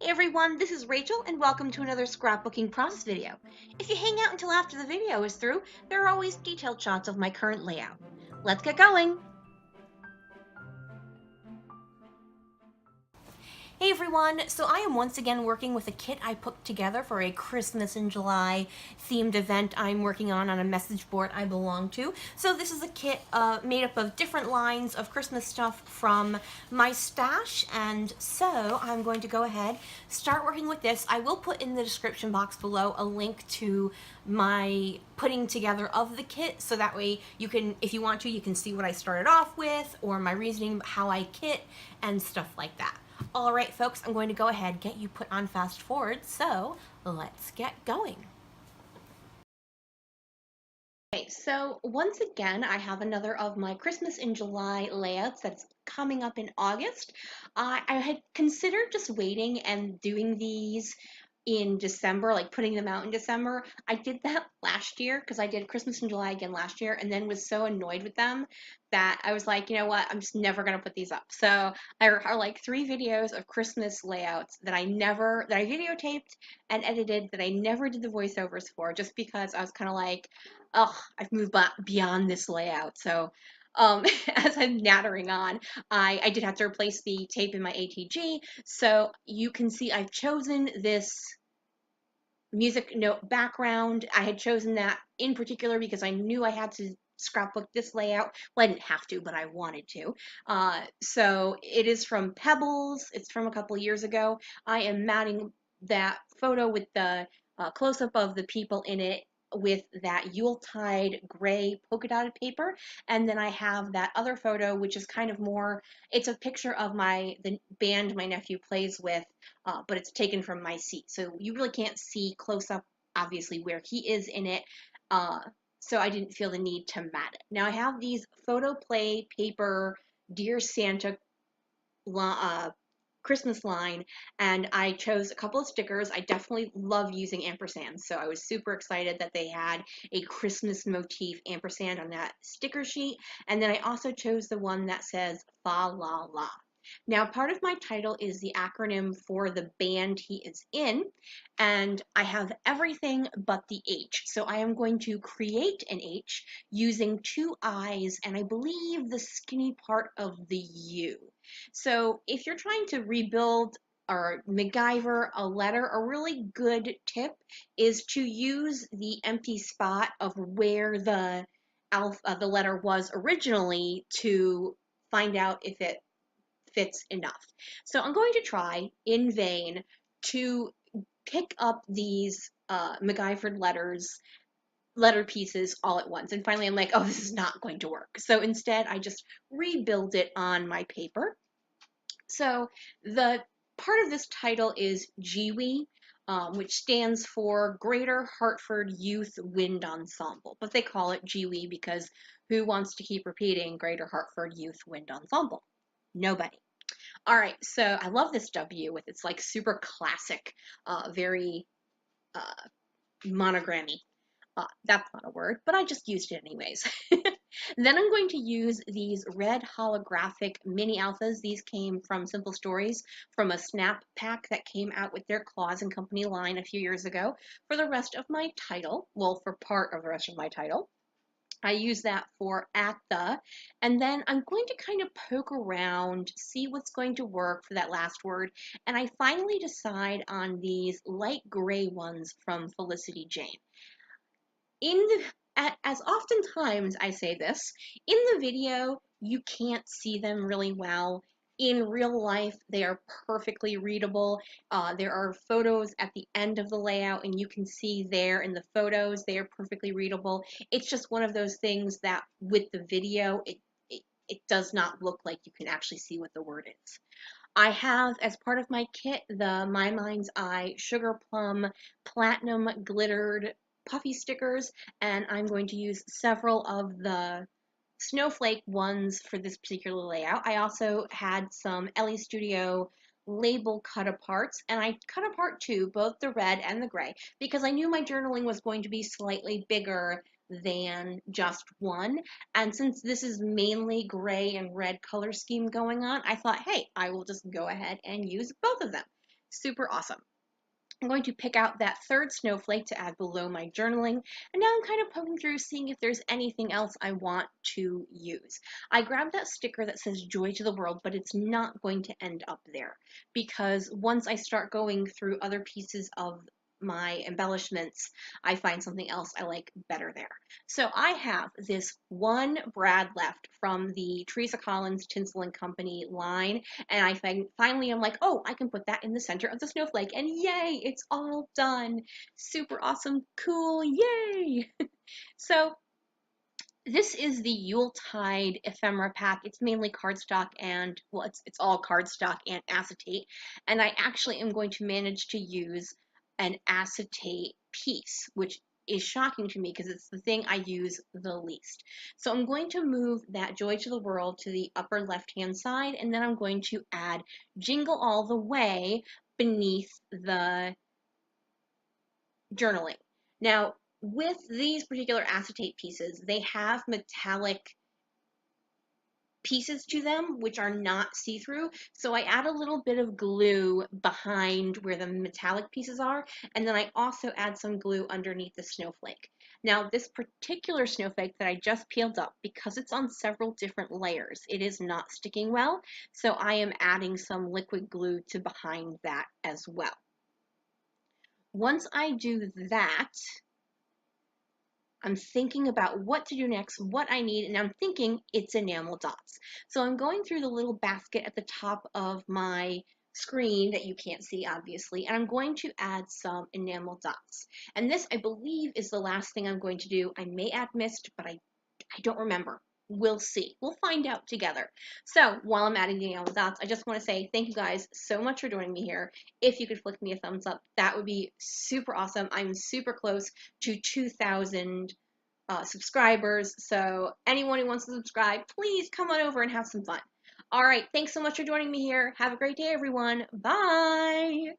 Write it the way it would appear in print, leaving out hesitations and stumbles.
Hey everyone, this is Rachel and welcome to another scrapbooking process video. If you hang out until after the video is through, there are always detailed shots of my current layout. Let's get going! Hey everyone, so I am once again working with a kit I put together for a Christmas in July themed event I'm working on a message board I belong to. So this is a kit made up of different lines of Christmas stuff from my stash, and so I'm going to go ahead, start working with this. I will put in the description box below a link to my putting together of the kit, so that way you can, if you want to, you can see what I started off with, or my reasoning, how I kit, and stuff like that. All right, folks, I'm going to go ahead and get you put on fast forward, so let's get going. Okay, so once again, I have another of my Christmas in July layouts that's coming up in August. I had considered just waiting and doing these in December, like putting them out in December. I did that last year because I did Christmas in July again last year and then was so annoyed with them that I was like, you know what, I'm just never going to put these up. So I are like 3 videos of Christmas layouts that I videotaped and edited that I never did the voiceovers for, just because I was kind of like, oh, I've moved beyond this layout. So as I'm nattering on, I did have to replace the tape in my ATG. So you can see I've chosen this music note background. I had chosen that in particular because I knew I had to scrapbook this layout. Well, I didn't have to, but I wanted to. So it is from Pebbles. It's from a couple years ago. I am matting that photo with the close-up of the people in it with that Yuletide gray polka dotted paper, and then I have that other photo which is kind of more, it's a picture of the band my nephew plays with, but it's taken from my seat. So you really can't see close up, obviously, where he is in it. Uh, so I didn't feel the need to mat it. Now I have these photo play paper Dear Santa Christmas line, and I chose a couple of stickers. I definitely love using ampersands, so I was super excited that they had a Christmas motif ampersand on that sticker sheet. And then I also chose the one that says Fa La La. Now, part of my title is the acronym for the band he is in, and I have everything but the H. So I am going to create an H using 2 I's and I believe the skinny part of the U. So if you're trying to rebuild or MacGyver a letter, a really good tip is to use the empty spot of where the letter was originally to find out if it fits enough. So I'm going to try in vain to pick up these MacGyvered letter pieces all at once. And finally I'm like, oh, this is not going to work. So instead I just rebuild it on my paper. So the part of this title is GHYWE, which stands for Greater Hartford Youth Wind Ensemble. But they call it GHYWE because who wants to keep repeating Greater Hartford Youth Wind Ensemble? Nobody. All right, so I love this W with its like super classic, very uh, monogrammy. That's not a word, but I just used it anyways. Then I'm going to use these red holographic mini alphas. These came from Simple Stories from a snap pack that came out with their Claus and Company line a few years ago for the rest of my title. Well, for part of the rest of my title. I use that for at the, and then I'm going to kind of poke around, see what's going to work for that last word, and I finally decide on these light gray ones from Felicity Jane. As oftentimes I say this, in the video, you can't see them really well. In real life, they are perfectly readable. There are photos at the end of the layout, and you can see there in the photos, they are perfectly readable. It's just one of those things that with the video, it does not look like you can actually see what the word is. I have, as part of my kit, the My Mind's Eye Sugar Plum Platinum Glittered Puffy stickers, and I'm going to use several of the snowflake ones for this particular layout. I also had some Ellie Studio label cut aparts, and I cut apart two, both the red and the gray, because I knew my journaling was going to be slightly bigger than just one. And since this is mainly gray and red color scheme going on, I thought, hey, I will just go ahead and use both of them. Super awesome. I'm going to pick out that third snowflake to add below my journaling, and now I'm kind of poking through seeing if there's anything else I want to use. I grabbed that sticker that says joy to the world, but it's not going to end up there because once I start going through other pieces of my embellishments, I find something else I like better there. So I have this one brad left from the Teresa Collins Tinsel and Company line, and I finally am like, oh, I can put that in the center of the snowflake, and yay, it's all done. Super awesome, cool, yay! So this is the Yuletide ephemera pack. It's mainly cardstock and, well, it's all cardstock and acetate. And I actually am going to manage to use an acetate piece, which is shocking to me because it's the thing I use the least. So I'm going to move that Joy to the World to the upper left-hand side, and then I'm going to add Jingle All the Way beneath the journaling. Now, with these particular acetate pieces, they have metallic pieces to them which are not see-through, so I add a little bit of glue behind where the metallic pieces are, and then I also add some glue underneath the snowflake. Now this particular snowflake that I just peeled up, because it's on several different layers, it is not sticking well, so I am adding some liquid glue to behind that as well. Once I do that, I'm thinking about what to do next, what I need, and I'm thinking it's enamel dots. So I'm going through the little basket at the top of my screen that you can't see obviously, and I'm going to add some enamel dots. And this, I believe, is the last thing I'm going to do. I may add mist, but I don't remember. We'll see. We'll find out together. So while I'm adding the enamel dots, I just want to say thank you guys so much for joining me here. If you could flick me a thumbs up, that would be super awesome. I'm super close to 2,000 subscribers. So anyone who wants to subscribe, please come on over and have some fun. All right, thanks so much for joining me here. Have a great day, everyone. Bye.